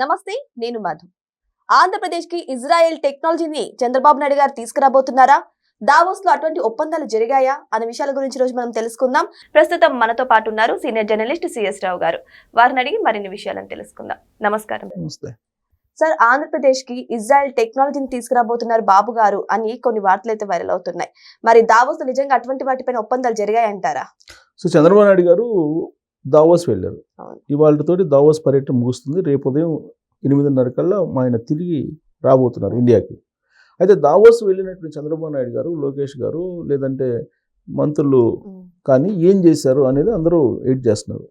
నమస్తే, నేను మధు. ఆంధ్రప్రదేశ్ కి ఇజ్రాయెల్ టెక్నాలజీని చంద్రబాబు నాయుడు గారు తీసుకురాబోతున్నారా? దావోస్ లో అటువంటి ఒప్పందాలు జరిగాయా అనే విషయాల గురించి రోజు మనం తెలుసుకుందాం. ప్రస్తుతం మనతో పాటు ఉన్నారు సీనియర్ జర్నలిస్ట్ సిఎస్ రావు గారు. వారిని అడిగి మరిన్ని విషయాలను తెలుసుకుందాం. నమస్కారం సార్. ఆంధ్రప్రదేశ్ కి ఇజ్రాయెల్ టెక్నాలజీని తీసుకురాబోతున్నారు బాబు గారు అని కొన్ని వార్తలు అయితే వైరల్ అవుతున్నాయి. మరి దావోస్ నిజంగా అటువంటి వాటిపైన ఒప్పందాలు జరిగాయంటారా? సో చంద్రబాబు నాయుడు గారు దావోస్ వెళ్ళారు. ఇవాళతోటి దావోస్ పర్యటన ముగుస్తుంది. రేపు ఉదయం 8:30 కల్లా ఆయన తిరిగి రాబోతున్నారు ఇండియాకి. అయితే దావోస్ వెళ్ళినటువంటి చంద్రబాబు నాయుడు గారు, లోకేష్ గారు, లేదంటే మంత్రులు కానీ ఏం చేశారు అనేది అందరూ ఎయిట్ చేస్తున్నారు.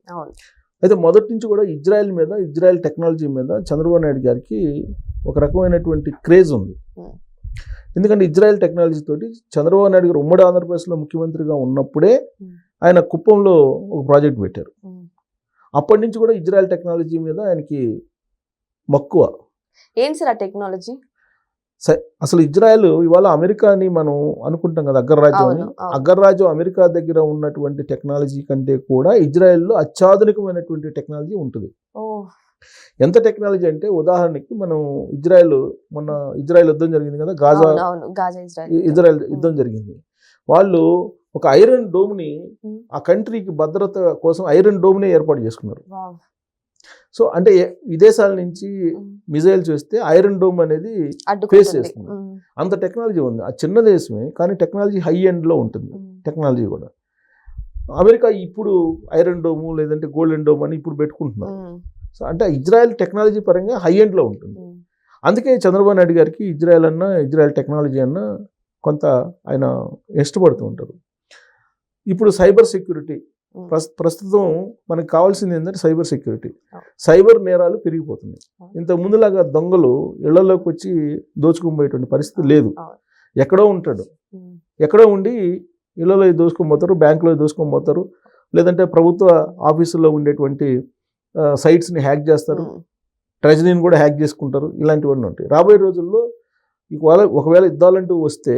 అయితే మొదటి నుంచి కూడా ఇజ్రాయెల్ టెక్నాలజీ మీద చంద్రబాబు నాయుడు గారికి ఒక రకమైనటువంటి క్రేజ్ ఉంది. ఎందుకంటే ఇజ్రాయెల్ టెక్నాలజీ తోటి చంద్రబాబు నాయుడు గారు ఉమ్మడి ఆంధ్రప్రదేశ్లో ముఖ్యమంత్రిగా ఉన్నప్పుడే ఆయన కుప్పంలో ఒక ప్రాజెక్ట్ పెట్టారు. అప్పటి నుంచి కూడా ఇజ్రాయెల్ టెక్నాలజీ మీద ఆయనకి మక్కువ. ఏంటి సార్ ఆ టెక్నాలజీ? అసలు ఇజ్రాయెల్ ఇవాళ అమెరికాని మనం అనుకుంటాం కదా, అగ్రరాజ్యం అని. అగ్రరాజ్యం అమెరికా దగ్గర ఉన్నటువంటి టెక్నాలజీ కంటే కూడా ఇజ్రాయెల్లో అత్యాధునికమైనటువంటి టెక్నాలజీ ఉంటుంది. ఎంత టెక్నాలజీ అంటే, ఉదాహరణకి మనం మొన్న ఇజ్రాయెల్ యుద్ధం జరిగింది కదా, ఇజ్రాయెల్ యుద్ధం జరిగింది. వాళ్ళు ఒక ఐరన్ డోమ్ని ఆ కంట్రీకి భద్రత కోసం ఐరన్ డోమ్ని ఏర్పాటు చేసుకున్నారు. సో అంటే విదేశాల నుంచి మిజైల్స్ వస్తే ఐరన్ డోమ్ అనేది ఫేస్ చేస్తుంది. అంత టెక్నాలజీ ఉంది. ఆ చిన్న దేశమే కానీ టెక్నాలజీ హై ఎండ్లో ఉంటుంది. టెక్నాలజీ కూడా అమెరికా ఇప్పుడు ఐరన్ డోము లేదంటే గోల్డెన్ డోమ్ అని ఇప్పుడు పెట్టుకుంటున్నారు. సో అంటే ఇజ్రాయెల్ టెక్నాలజీ పరంగా హై ఎండ్లో ఉంటుంది. అందుకే చంద్రబాబు నాయుడు గారికి ఇజ్రాయెల్ టెక్నాలజీ అన్న కొంత ఆయన ఇష్టపడుతూ ఉంటారు. ఇప్పుడు సైబర్ సెక్యూరిటీ ప్రస్తుతం మనకు కావాల్సింది ఏంటంటే సైబర్ నేరాలు పెరిగిపోతున్నాయి. ఇంత ముందులాగా దొంగలు ఇళ్లలోకి వచ్చి దోచుకుపోయేటువంటి పరిస్థితి లేదు. ఎక్కడో ఉంటాడు, ఎక్కడో ఉండి ఇళ్లలో దోచుకోబోతారు, బ్యాంకులో దోచుకోబోతారు, లేదంటే ప్రభుత్వ ఆఫీసుల్లో ఉండేటువంటి సైట్స్ని హ్యాక్ చేస్తారు, ట్రెజరీని కూడా హ్యాక్ చేసుకుంటారు. ఇలాంటివన్నీ ఉంటాయి. రాబోయే రోజుల్లో ఒకవేళ యుద్ధాలంటూ వస్తే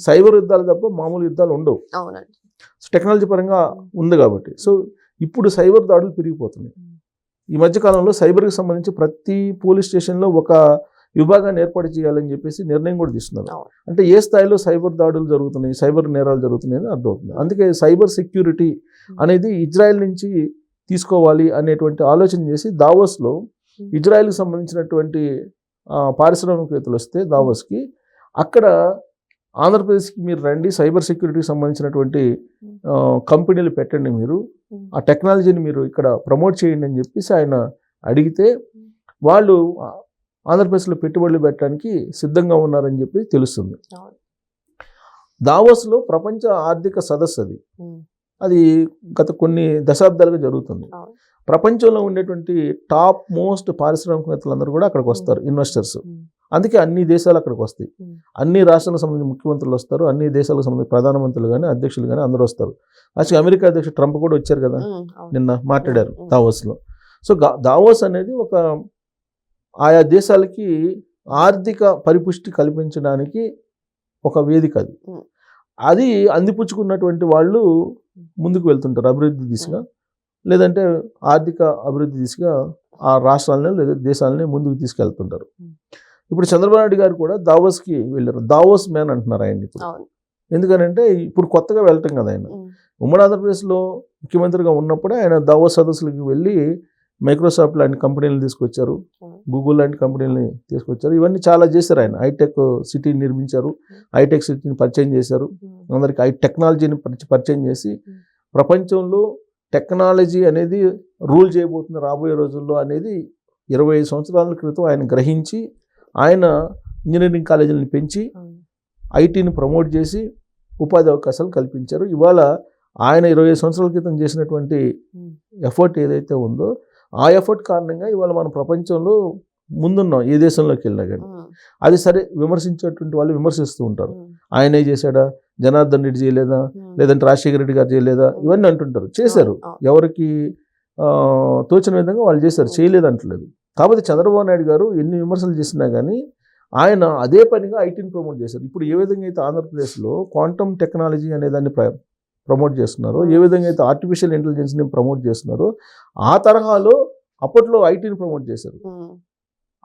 సైబర్ యుద్ధాలు తప్ప మామూలు యుద్ధాలు ఉండవు. టెక్నాలజీ పరంగా ఉంది కాబట్టి. సో ఇప్పుడు సైబర్ దాడులు పెరిగిపోతున్నాయి. ఈ మధ్యకాలంలో సైబర్కి సంబంధించి ప్రతి పోలీస్ స్టేషన్లో ఒక విభాగాన్ని ఏర్పాటు చేయాలని చెప్పేసి నిర్ణయం కూడా తీసుకున్నారు. అంటే ఏ స్థాయిలో సైబర్ దాడులు జరుగుతున్నాయి, సైబర్ నేరాలు జరుగుతున్నాయి అని అర్థమవుతుంది. అందుకే సైబర్ సెక్యూరిటీ అనేది ఇజ్రాయెల్ నుంచి తీసుకోవాలి అనేటువంటి ఆలోచన చేసి దావోస్లో ఇజ్రాయెల్కి సంబంధించినటువంటి పారిశ్రామికవేత్తలు వస్తే దావోస్కి, అక్కడ ఆంధ్రప్రదేశ్కి మీరు రండి, సైబర్ సెక్యూరిటీకి సంబంధించినటువంటి కంపెనీలు పెట్టండి, మీరు ఆ టెక్నాలజీని మీరు ఇక్కడ ప్రమోట్ చేయండి అని చెప్పేసి ఆయన అడిగితే వాళ్ళు ఆంధ్రప్రదేశ్లో పెట్టుబడులు పెట్టడానికి సిద్ధంగా ఉన్నారని చెప్పి తెలుస్తుంది. దావోస్లో ప్రపంచ ఆర్థిక సదస్సు అది గత కొన్ని దశాబ్దాలుగా జరుగుతుంది. ప్రపంచంలో ఉండేటువంటి టాప్ మోస్ట్ పారిశ్రామికవేత్తలందరూ కూడా అక్కడికి వస్తారు, ఇన్వెస్టర్స్. అందుకే అన్ని దేశాలు అక్కడికి వస్తాయి. అన్ని రాష్ట్రాలకు సంబంధించిన ముఖ్యమంత్రులు వస్తారు, అన్ని దేశాలకు సంబంధించిన ప్రధానమంత్రులు కానీ అధ్యక్షులు కానీ అందరూ వస్తారు. యాక్చువల్గా అమెరికా అధ్యక్షుడు ట్రంప్ కూడా వచ్చారు కదా, నిన్న మాట్లాడారు దావోస్లో. సో దావోస్ అనేది ఒక ఆయా దేశాలకి ఆర్థిక పరిపుష్టి కల్పించడానికి ఒక వేదిక. అది అందిపుచ్చుకున్నటువంటి వాళ్ళు ముందుకు వెళ్తుంటారు అభివృద్ధి దిశగా, లేదంటే ఆర్థిక అభివృద్ధి దిశగా ఆ రాష్ట్రాలని లేదా దేశాలని ముందుకు తీసుకెళ్తుంటారు. ఇప్పుడు చంద్రబాబు నాయుడు గారు కూడా దావోస్కి వెళ్ళారు. దావోస్ మ్యాన్ అంటున్నారు ఆయన ఇప్పుడు. ఎందుకనంటే ఇప్పుడు కొత్తగా వెళ్ళటం కదా ఆయన. ఉమ్మడి ఆంధ్రప్రదేశ్లో ముఖ్యమంత్రిగా ఉన్నప్పుడే ఆయన దావోస్ సదస్సులకు వెళ్ళి మైక్రోసాఫ్ట్ లాంటి కంపెనీలను తీసుకొచ్చారు, గూగుల్ లాంటి కంపెనీలని తీసుకొచ్చారు. ఇవన్నీ చాలా చేశారు ఆయన. హైటెక్ సిటీని నిర్మించారు, హైటెక్ సిటీని పరిచయం చేశారు, అందరికి టెక్నాలజీని పరిచయం చేసి ప్రపంచంలో టెక్నాలజీ అనేది రూల్ చేయబోతుంది రాబోయే రోజుల్లో అనేది 25 సంవత్సరాల క్రితం ఆయన గ్రహించి ఆయన ఇంజనీరింగ్ కాలేజీలను పెంచి ఐటీని ప్రమోట్ చేసి ఉపాధి అవకాశాలు కల్పించారు. ఇవాళ ఆయన 25 సంవత్సరాల క్రితం చేసినటువంటి ఎఫర్ట్ ఏదైతే ఉందో ఆ ఎఫర్ట్ కారణంగా ఇవాళ మన ప్రపంచంలో ముందున్నాం. ఏ దేశంలోకి వెళ్ళినా కానీ అది సరే విమర్శించేటువంటి వాళ్ళు విమర్శిస్తూ ఉంటారు. ఆయనే చేశాడా, జనార్దన్ రెడ్డి చేయలేదా, లేదంటే రాజశేఖర రెడ్డి గారు చేయలేదా, ఇవన్నీ అంటుంటారు. చేశారు, ఎవరికి తోచిన విధంగా వాళ్ళు చేశారు, చేయలేదంటలేదు. కాబట్టి చంద్రబాబు నాయుడు గారు ఎన్ని విమర్శలు చేసినా కానీ ఆయన అదే పనిగా ఐటీని ప్రమోట్ చేశారు. ఇప్పుడు ఏ విధంగా అయితే ఆంధ్రప్రదేశ్లో క్వాంటమ్ టెక్నాలజీ అనే దాన్ని ప్రమోట్ చేస్తున్నారో, ఏ విధంగా అయితే ఆర్టిఫిషియల్ ఇంటెలిజెన్స్ని ప్రమోట్ చేస్తున్నారో, ఆ తరహాలో అప్పట్లో ఐటీని ప్రమోట్ చేశారు.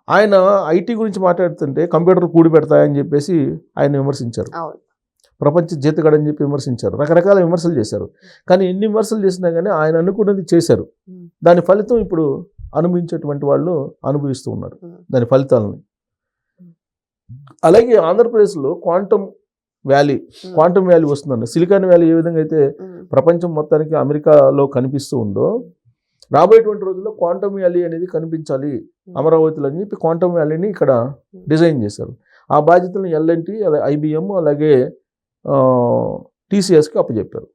ఆయన ఐటీ గురించి మాట్లాడుతుంటే కంప్యూటర్ కూడి పెడతాయని చెప్పేసి ఆయన విమర్శించారు. అవును. ప్రపంచ జీతగాడని చెప్పి విమర్శించారు. రకరకాల విమర్శలు చేశారు. కానీ ఎన్ని విమర్శలు చేసినా కానీ ఆయన అనుకున్నది చేశారు. దాని ఫలితం ఇప్పుడు అనుభవించేటువంటి వాళ్ళు అనుభవిస్తూ ఉన్నారు దాని ఫలితాలని. అలాగే ఆంధ్రప్రదేశ్లో క్వాంటమ్ వ్యాలీ వస్తుందండి. సిలికాన్ వ్యాలీ ఏ విధంగా అయితే ప్రపంచం మొత్తానికి అమెరికాలో కనిపిస్తూ ఉందో, రాబోయేటువంటి రోజుల్లో క్వాంటమ్ వ్యాలీ అనేది కనిపించాలి అమరావతిలో అని చెప్పి క్వాంటమ్ వ్యాలీని ఇక్కడ డిజైన్ చేశారు. ఆ బాధ్యతలను ఎల్ఎన్టీ, ఐబిఎం, అలాగే టీసీఎస్కి అప్పచెప్పారు.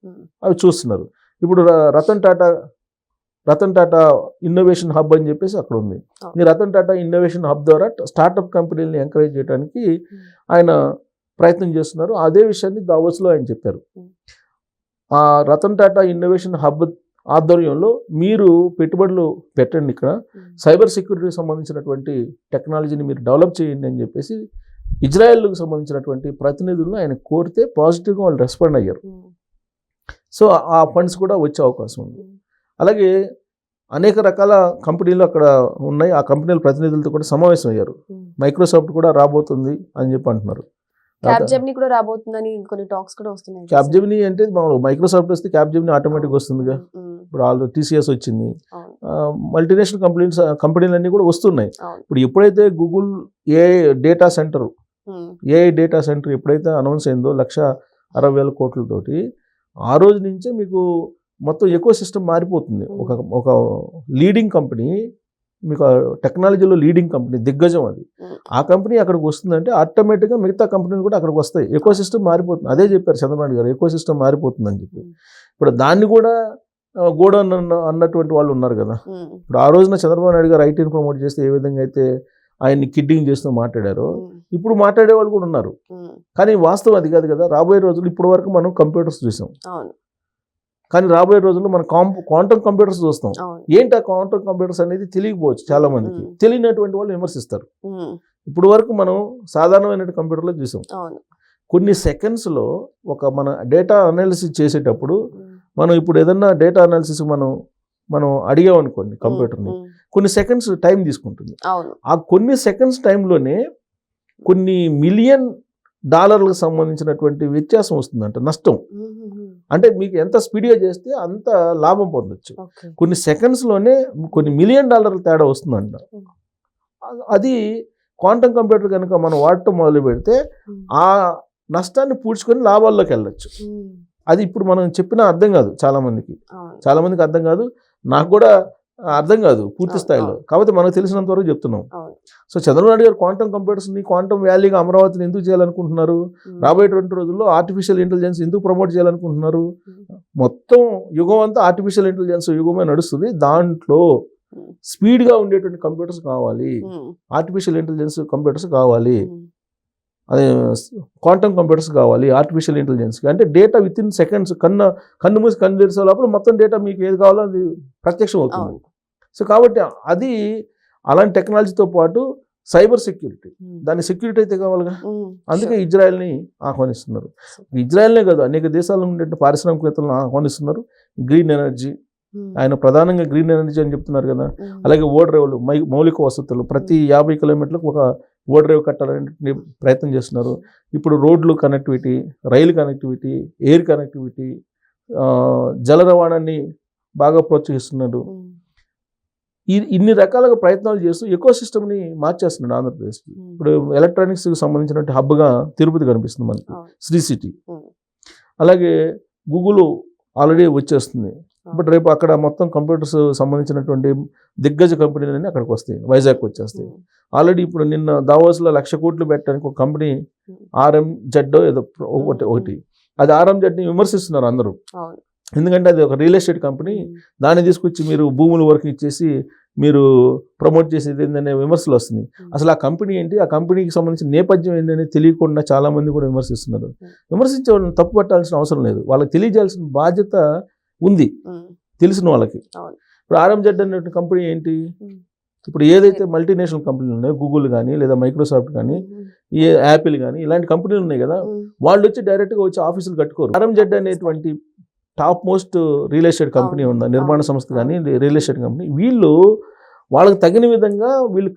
అవి చూస్తున్నారు. ఇప్పుడు రతన్ టాటా ఇన్నోవేషన్ హబ్ అని చెప్పేసి అక్కడ ఉంది. ఈ రతన్ టాటా ఇన్నోవేషన్ హబ్ ద్వారా స్టార్టప్ కంపెనీలని ఎంకరేజ్ చేయడానికి ఆయన ప్రయత్నం చేస్తున్నారు. అదే విషయాన్ని దావోస్లో ఆయన చెప్పారు. ఆ రతన్ టాటా ఇన్నోవేషన్ హబ్ ఆధ్వర్యంలో మీరు పెట్టుబడులు పెట్టండి, ఇక్కడ సైబర్ సెక్యూరిటీకి సంబంధించినటువంటి టెక్నాలజీని మీరు డెవలప్ చేయండి అని చెప్పేసి ఇజ్రాయెల్కి సంబంధించినటువంటి ప్రతినిధులను ఆయన కోరితే పాజిటివ్గా వాళ్ళు రెస్పాండ్ అయ్యారు. సో ఆ ఫండ్స్ కూడా వచ్చే అవకాశం ఉంది. అలాగే అనేక రకాల కంపెనీలు అక్కడ ఉన్నాయి. ఆ కంపెనీల ప్రతినిధులతో కూడా సమావేశం అయ్యారు. మైక్రోసాఫ్ట్ కూడా రాబోతుంది అని చెప్పి అంటున్నారు. క్యాప్జెమినీ కూడా రాబోతుందని కొన్ని టాక్స్ కూడా వస్తున్నాయి. క్యాప్జెమినీ అంటే మైక్రోసాఫ్ట్ వస్తే క్యాప్జెమినీ ఆటోమేటిక్ వస్తుందిగా. ఇప్పుడు వాళ్ళు టీసీఎస్ వచ్చింది, మల్టీనేషనల్ కంపెనీలన్నీ కూడా వస్తున్నాయి. ఇప్పుడు ఎప్పుడైతే గూగుల్ ఏఐ డేటా సెంటర్ ఎప్పుడైతే అనౌన్స్ అయిందో 1,60,000 కోట్లతోటి, ఆ రోజు నుంచే మీకు మొత్తం ఎకో సిస్టమ్ మారిపోతుంది. ఒక లీడింగ్ కంపెనీ, మీకు టెక్నాలజీలో లీడింగ్ కంపెనీ, దిగ్గజం అది. ఆ కంపెనీ అక్కడికి వస్తుందంటే ఆటోమేటిక్గా మిగతా కంపెనీలు కూడా అక్కడికి వస్తాయి. ఎకో సిస్టమ్ మారిపోతుంది. అదే చెప్పారు చంద్రబాబు గారు, ఎకో సిస్టమ్ మారిపోతుందని చెప్పి. ఇప్పుడు దాన్ని కూడా గోడౌన్ అన్నటువంటి వాళ్ళు ఉన్నారు కదా. ఇప్పుడు ఆ రోజున చంద్రబాబు నాయుడు గారు ఐటీని ప్రమోట్ చేస్తే ఏ విధంగా అయితే ఆయన్ని కిడ్డింగ్ చేస్తూ మాట్లాడారో, ఇప్పుడు మాట్లాడే వాళ్ళు కూడా ఉన్నారు. కానీ వాస్తవం అది కాదు కదా. రాబోయే రోజులు ఇప్పటి వరకు మనం కంప్యూటర్స్ చూసాం, కానీ రాబోయే రోజుల్లో మనం క్వాంటమ్ కంప్యూటర్స్ చూస్తాం. ఏంటి ఆ క్వాంటమ్ కంప్యూటర్స్ అనేది తెలియకపోవచ్చు చాలా మందికి. తెలియనటువంటి వాళ్ళు విమర్శిస్తారు. ఇప్పుడు వరకు మనం సాధారణమైన కంప్యూటర్లో చూసాం. కొన్ని సెకండ్స్లో మన డేటా అనాలిసిస్ చేసేటప్పుడు మనం ఇప్పుడు ఏదన్నా డేటా అనాలిసిస్ మనం అడిగామనుకోండి కంప్యూటర్ని, కొన్ని సెకండ్స్ టైం తీసుకుంటుంది. ఆ కొన్ని సెకండ్స్ టైంలోనే కొన్ని $1,000,000 సంబంధించినటువంటి వ్యత్యాసం వస్తుందంట, నష్టం. అంటే మీకు ఎంత స్పీడ్గా చేస్తే అంత లాభం పొందొచ్చు. కొన్ని సెకండ్స్లోనే కొన్ని $1,000,000 తేడా వస్తుందంట. అది క్వాంటమ్ కంప్యూటర్ కనుక మనం వాడటం మొదలు పెడితే ఆ నష్టాన్ని పూడ్చుకొని లాభాల్లోకి వెళ్ళొచ్చు. అది ఇప్పుడు మనం చెప్పినా అర్థం కాదు చాలా మందికి అర్థం కాదు. నాకు కూడా అర్థం కాదు పూర్తి స్థాయిలో. కాబట్టి మనకు తెలిసినంత వరకు చెప్తున్నాం. సో చంద్రబాబు నాయుడు గారు క్వాంటమ్ కంప్యూటర్స్ని, క్వాంటమ్ వ్యాలీగా అమరావతిని ఎందుకు చేయాలనుకుంటున్నారు? రాబోయేటువంటి రోజుల్లో ఆర్టిఫిషియల్ ఇంటెలిజెన్స్ ఎందుకు ప్రమోట్ చేయాలనుకుంటున్నారు? మొత్తం యుగం అంతా ఆర్టిఫిషియల్ ఇంటెలిజెన్స్ యుగమే నడుస్తుంది. దాంట్లో స్పీడ్గా ఉండేటువంటి కంప్యూటర్స్ కావాలి, ఆర్టిఫిషియల్ ఇంటెలిజెన్స్ కంప్యూటర్స్ కావాలి, అదే క్వాంటమ్ కంప్యూటర్స్ కావాలి ఆర్టిఫిషియల్ ఇంటెలిజెన్స్కి. అంటే డేటా విత్ ఇన్ సెకండ్స్, కన్ను మూసి కన్ను తెరిసే లోపల మొత్తం డేటా మీకు ఏది కావాలో అది ప్రత్యక్షం అవుతుంది. సో కాబట్టి అది అలాంటి టెక్నాలజీతో పాటు సైబర్ సెక్యూరిటీ, దాని సెక్యూరిటీ అయితే కావాలిగా. అందుకే ఇజ్రాయెల్ని ఆహ్వానిస్తున్నారు. ఇజ్రాయెల్నే కాదు, అనేక దేశాల్లో ఉండే పారిశ్రామికవేత్తలను ఆహ్వానిస్తున్నారు. గ్రీన్ ఎనర్జీ, ఆయన ప్రధానంగా గ్రీన్ ఎనర్జీ అని చెప్తున్నారు కదా. అలాగే ఓడరేవులు, మౌలిక వసతులు, ప్రతి 50 కిలోమీటర్లకు ఒక ఓడరేవు కట్టాలనే ప్రయత్నం చేస్తున్నారు. ఇప్పుడు రోడ్లు కనెక్టివిటీ, రైలు కనెక్టివిటీ, ఎయిర్ కనెక్టివిటీ, జల రవాణాన్ని బాగా ప్రోత్సహిస్తున్నారు. ఇన్ని రకాలుగా ప్రయత్నాలు చేస్తూ ఎకో సిస్టమ్ని మార్చేస్తున్నాడు ఆంధ్రప్రదేశ్కి. ఇప్పుడు ఎలక్ట్రానిక్స్కి సంబంధించినటువంటి హబ్గా తిరుపతి కనిపిస్తుంది మనకి, శ్రీ సిటీ. అలాగే గూగుల్ ఆల్రెడీ వచ్చేస్తుంది. బట్ రేపు అక్కడ మొత్తం కంప్యూటర్స్ సంబంధించినటువంటి దిగ్గజ కంపెనీలన్నీ అక్కడికి వస్తాయి, వైజాగ్ వచ్చేస్తాయి. ఆల్రెడీ ఇప్పుడు నిన్న దావోస్లో 1,00,000 కోట్లు పెట్టడానికి ఒక కంపెనీ RMZ ఏదో ఒకటి, అది RMZని విమర్శిస్తున్నారు అందరూ. ఎందుకంటే అది ఒక రియల్ ఎస్టేట్ కంపెనీ, దాన్ని తీసుకొచ్చి మీరు భూముల వరకు ఇచ్చేసి మీరు ప్రమోట్ చేసేది ఏంటనే విమర్శలు వస్తున్నాయి. అసలు ఆ కంపెనీ ఏంటి, ఆ కంపెనీకి సంబంధించిన నేపథ్యం ఏంటని తెలియకుండా చాలా మంది కూడా విమర్శిస్తున్నారు. విమర్శించే వాళ్ళని తప్పు పట్టాల్సిన అవసరం లేదు, వాళ్ళకి తెలియజేయాల్సిన బాధ్యత ఉంది తెలిసిన వాళ్ళకి. ఇప్పుడు RMZ అనే కంపెనీ ఏంటి, ఇప్పుడు ఏదైతే మల్టీనేషనల్ కంపెనీలు ఉన్నాయో, గూగుల్ కానీ లేదా మైక్రోసాఫ్ట్ కానీ, యాపిల్ కానీ, ఇలాంటి కంపెనీలు ఉన్నాయి కదా, వాళ్ళు వచ్చి డైరెక్ట్గా వచ్చి ఆఫీసులు కట్టుకోరు. RMZ అనేటువంటి top most real estate company ఉందా, నిర్మాణ సంస్థ కానీ రియల్ ఎస్టేట్ కంపెనీ, వాళ్ళకి తగిన విధంగా వీళ్ళు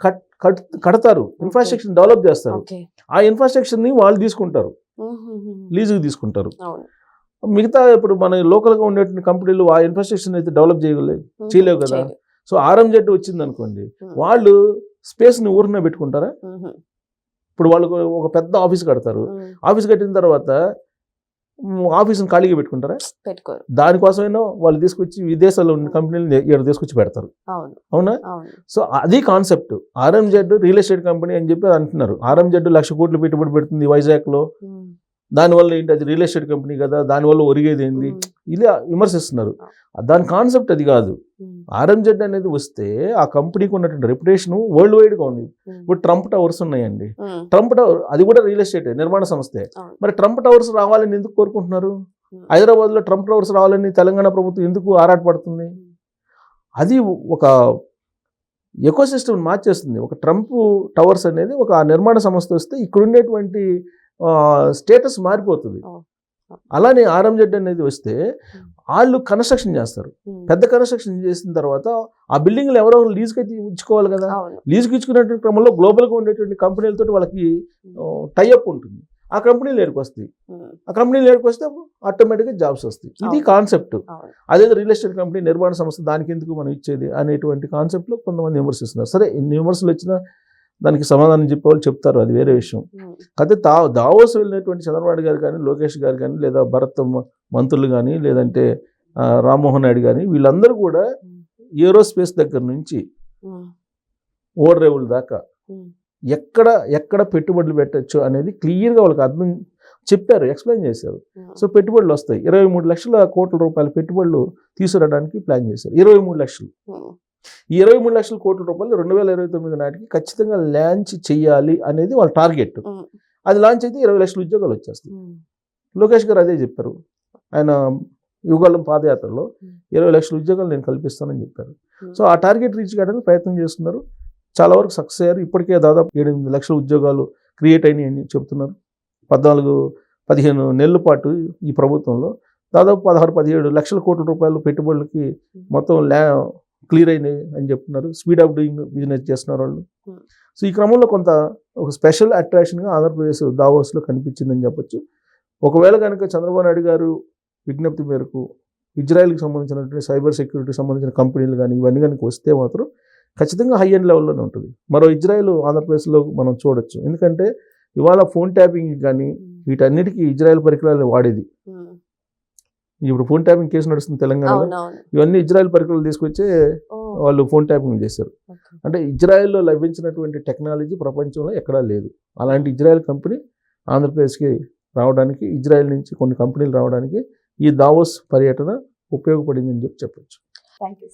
కడతారు, ఇన్ఫ్రాస్ట్రక్చర్ డెవలప్ చేస్తారు. ఓకే. ఆ ఇన్ఫ్రాస్ట్రక్చర్ ని వాళ్ళు తీసుకుంటారు, లీజుకి తీసుకుంటారు. అవును. మిగతా ఇప్పుడు మన లోకల్ గా ఉండేటువంటి కంపెనీలు ఆ ఇన్ఫ్రాస్ట్రక్చర్ అయితే డెవలప్ చేయలేవు కదా. చేయలేదు. సో RMZ వచ్చింది అనుకోండి, వాళ్ళు స్పేస్ ని ఊరినే పెట్టుకుంటారా? ఇప్పుడు వాళ్ళు ఒక పెద్ద ఆఫీస్ కడతారు, ఆఫీస్ కట్టిన తర్వాత ఆఫీస్ని ఖాళీగా పెట్టుకుంటారా? పెట్టుకోరు. దానికోసమైనా వాళ్ళు తీసుకొచ్చి విదేశాల్లో ఉన్న కంపెనీలు ఇక్కడ తీసుకొచ్చి పెడతారు. అవునా? సో అది concept. RMZ real estate company అని చెప్పి అంటున్నారు. RMZ 1,00,000 కోట్లు పెట్టుబడి పెడుతుంది వైజాగ్ లో, దానివల్ల ఏంటి, అది రియల్ ఎస్టేట్ కంపెనీ కదా, దానివల్ల ఒరిగేది ఏంది, ఇలా విమర్శిస్తున్నారు. దాని కాన్సెప్ట్ అది కాదు. RMZ అనేది వస్తే ఆ కంపెనీకి ఉన్నటువంటి రెప్యుటేషన్ వరల్డ్ వైడ్ గా ఉంది. ఇప్పుడు ట్రంప్ టవర్స్ ఉన్నాయండి, ట్రంప్ టవర్ అది కూడా రియల్ ఎస్టేట్ నిర్మాణ సంస్థే. మరి ట్రంప్ టవర్స్ రావాలని ఎందుకు కోరుకుంటున్నారు? హైదరాబాద్ లో ట్రంప్ టవర్స్ రావాలని తెలంగాణ ప్రభుత్వం ఎందుకు ఆరాటపడుతుంది? అది ఒక ఎకోసిస్టమ్ మార్చేస్తుంది. ఒక ట్రంప్ టవర్స్ అనేది ఒక నిర్మాణ సంస్థ వస్తే ఇక్కడ ఉండేటువంటి స్టేటస్ మారిపోతుంది. అలానే RMZ అనేది వస్తే వాళ్ళు కన్స్ట్రక్షన్ చేస్తారు. పెద్ద కన్స్ట్రక్షన్ చేసిన తర్వాత ఆ బిల్డింగ్లు ఎవరో లీజుకి అయితే ఇచ్చుకోవాలి కదా. లీజుకి ఇచ్చుకునేటువంటి క్రమంలో గ్లోబల్గా ఉండేటువంటి కంపెనీలతో వాళ్ళకి టైఅప్ ఉంటుంది. ఆ కంపెనీలు ఏర్కొస్తాయి. ఆ కంపెనీలు ఏర్కొస్తే ఆటోమేటిక్గా జాబ్స్ వస్తాయి. ఇది కాన్సెప్ట్. అదే రియల్ ఎస్టేట్ కంపెనీ నిర్మాణ సంస్థ దానికి ఎందుకు మనం ఇచ్చేది అనేటువంటి కాన్సెప్ట్లో కొంతమంది విమర్శిస్తున్నారు. సరే, ఎన్ని విమర్శలు వచ్చినా దానికి సమాధానం చెప్పేవాళ్ళు చెప్తారు, అది వేరే విషయం. అయితే దావోస్ వెళ్ళినటువంటి చంద్రబాబు గారు కానీ, లోకేష్ గారు కానీ, లేదా భరత్ మంత్రులు కానీ, లేదంటే రామ్మోహన్ నాయుడు కానీ, వీళ్ళందరూ కూడా ఏరోస్పేస్ దగ్గర నుంచి ఓడరేవుల దాకా ఎక్కడ పెట్టుబడులు పెట్టచ్చు అనేది క్లియర్గా వాళ్ళకి అర్థం చెప్పారు, ఎక్స్ప్లెయిన్ చేశారు. సో పెట్టుబడులు వస్తాయి. 23 కోట్ల రూపాయల పెట్టుబడులు తీసుకురావడానికి ప్లాన్ చేశారు. 23 లక్షలు. ఈ 23 కోట్ల రూపాయలు 2029 నాటికి ఖచ్చితంగా లాంచ్ చేయాలి అనేది వాళ్ళ టార్గెట్. అది లాంచ్ అయితే 20 లక్షల ఉద్యోగాలు వచ్చేస్తాయి. లోకేష్ గారు అదే చెప్పారు. ఆయన యువగళం పాదయాత్రలో 20 లక్షల ఉద్యోగాలు నేను కల్పిస్తానని చెప్పారు. సో ఆ టార్గెట్ రీచ్ కావడానికి ప్రయత్నం చేస్తున్నారు. చాలా వరకు సక్సెస్ అయ్యారు. ఇప్పటికే దాదాపు 7-8 లక్షల ఉద్యోగాలు క్రియేట్ అయినాయి అని చెప్తున్నారు. 14-15 నెలల పాటు ఈ ప్రభుత్వంలో దాదాపు 16-17 లక్షల కోట్ల రూపాయలు పెట్టుబడులకి మొత్తం క్లియర్ అయినాయి అని చెప్తున్నారు. స్పీడ్ ఆఫ్ డూయింగ్ బిజినెస్ చేస్తున్నారు వాళ్ళు. సో ఈ క్రమంలో కొంత ఒక స్పెషల్ అట్రాక్షన్గా ఆంధ్రప్రదేశ్ దావోస్లో కనిపించిందని చెప్పొచ్చు. ఒకవేళ కనుక చంద్రబాబు నాయుడు గారు విజ్ఞప్తి మేరకు ఇజ్రాయెల్కి సంబంధించినటువంటి సైబర్ సెక్యూరిటీకి సంబంధించిన కంపెనీలు కానీ ఇవన్నీ కనుక వస్తే మాత్రం ఖచ్చితంగా హై ఎండ్ లెవెల్లోనే ఉంటుంది. మరో ఇజ్రాయెల్ ఆంధ్రప్రదేశ్లో మనం చూడొచ్చు. ఎందుకంటే ఇవాళ ఫోన్ ట్యాపింగ్ కానీ వీటన్నిటికీ ఇజ్రాయెల్ పరికరాలు వాడేది. ఇప్పుడు ఫోన్ ట్యాపింగ్ కేసు నడుస్తుంది తెలంగాణలో. ఇవన్నీ ఇజ్రాయెల్ పరికరాలు తీసుకొచ్చే వాళ్ళు ఫోన్ ట్యాపింగ్ చేశారు. అంటే ఇజ్రాయెల్లో లభించినటువంటి టెక్నాలజీ ప్రపంచంలో ఎక్కడా లేదు. అలాంటి ఇజ్రాయెల్ కంపెనీ ఆంధ్రప్రదేశ్కి రావడానికి, ఇజ్రాయెల్ నుంచి కొన్ని కంపెనీలు రావడానికి ఈ దావోస్ పర్యటన ఉపయోగపడిందని చెప్పొచ్చు. Thank you.